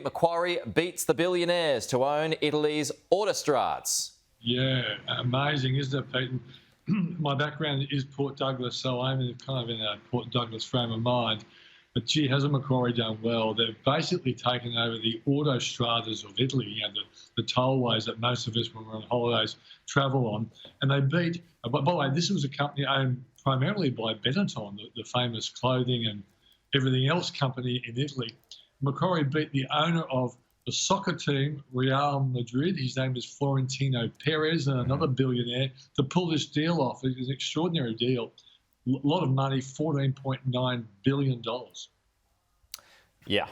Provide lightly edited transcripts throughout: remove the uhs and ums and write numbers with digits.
Macquarie beats the billionaires to own Italy's Autostrades. Yeah, amazing, isn't it, Pete? My background is Port Douglas, so I'm kind of in a Port Douglas frame of mind. But gee, hasn't Macquarie done well? They've basically taken over the autostradas of Italy, the tollways that most of us, when we're on holidays, travel on. And they beat, by the way, this was a company owned primarily by Benetton, the famous clothing and everything else company in Italy. Macquarie beat the owner of the soccer team, Real Madrid. His name is Florentino Perez, and another billionaire, to pull this deal off. It was an extraordinary deal. A lot of money, $14.9 billion. Yeah.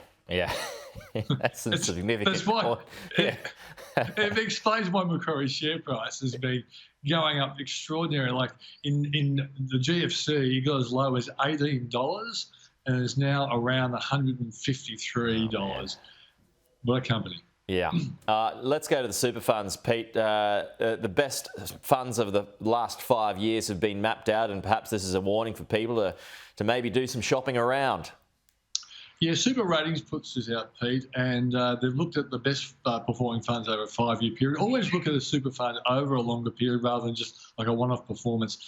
That's a significant that's why, point. Yeah. It explains why Macquarie's share price has been going up extraordinary. Like in the GFC, it got as low as $18 and is now around $153. Oh, what a company. Yeah. Let's go to the super funds, Pete. The best funds of the last 5 years have been mapped out, and perhaps this is a warning for people to maybe do some shopping around. Yeah, Super Ratings puts this out, Pete, and they've looked at the best performing funds over a 5-year period. Always look at a super fund over a longer period rather than just like a one-off performance.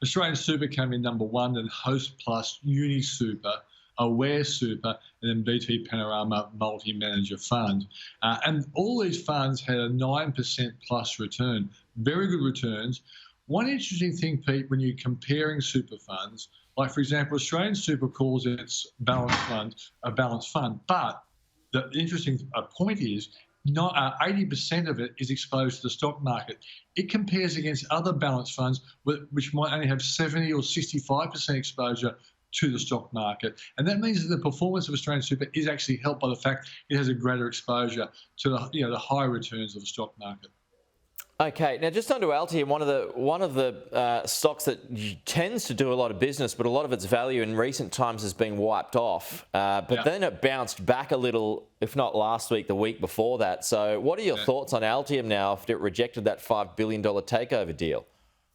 AustralianSuper came in number 1, then Hostplus, UniSuper, Aware Super, and then BT Panorama Multi-Manager Fund. And all these funds had a 9% plus return. Very good returns. One interesting thing, Pete, when you're comparing super funds, like, for example, AustralianSuper calls its balanced fund a balanced fund. But the interesting point is, 80% of it is exposed to the stock market. It compares against other balanced funds which might only have 70 or 65% exposure to the stock market. And that means that the performance of AustralianSuper is actually helped by the fact it has a greater exposure to the high returns of the stock market. Okay, now just onto Altium, one of the stocks that tends to do a lot of business, but a lot of its value in recent times has been wiped off. Then it bounced back a little, if not last week, the week before that. So what are your thoughts on Altium now after it rejected that $5 billion takeover deal?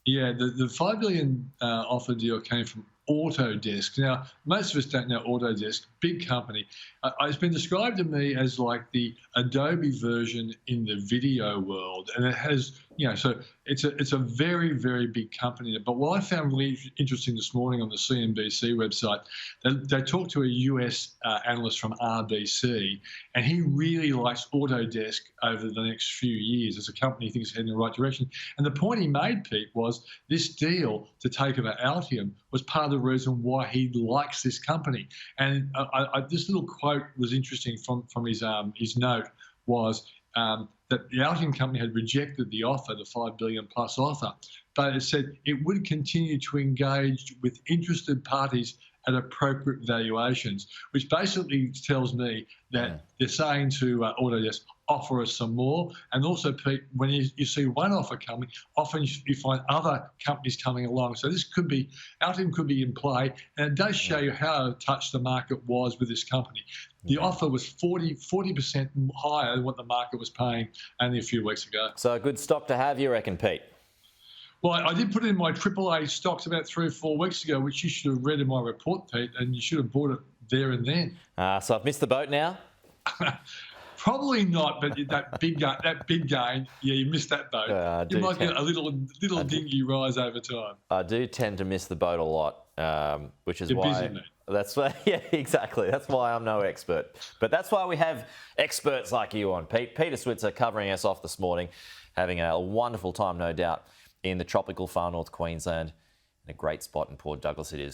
Yeah, the $5 billion offer deal came from Autodesk. Now, most of us don't know Autodesk, big company. It's been described to me as like the Adobe version in the video world, and it has, so it's a very, very big company. But what I found really interesting this morning on the CNBC website, they talked to a US analyst from RBC, and he really likes Autodesk over the next few years as a company he thinks is heading in the right direction. And the point he made, Pete, was this deal to take over Altium was part of the reason why he likes this company. And this little quote was interesting from his note was that the Altium company had rejected the offer, the $5 billion plus offer, but it said it would continue to engage with interested parties at appropriate valuations, which basically tells me that they're saying to Autodesk, offer us some more. And also, Pete, when you see one offer coming, often you find other companies coming along. So this could be, Altium could be in play, and it does show you how touched the market was with this company. The offer was 40% higher than what the market was paying only a few weeks ago. So a good stock to have, you reckon, Pete? Well, I did put it in my AAA stocks about 3 or 4 weeks ago, which you should have read in my report, Pete, and you should have bought it there and then. So I've missed the boat now? Probably not, but that big gain, yeah, you missed that boat. You might get a little dingy rise over time. I do tend to miss the boat a lot, which is why. Busy, mate. That's why, yeah, exactly. That's why I'm no expert. But that's why we have experts like you on, Pete. Peter Switzer covering us off this morning, having a wonderful time, no doubt, in the tropical far north Queensland, in a great spot in Port Douglas it is.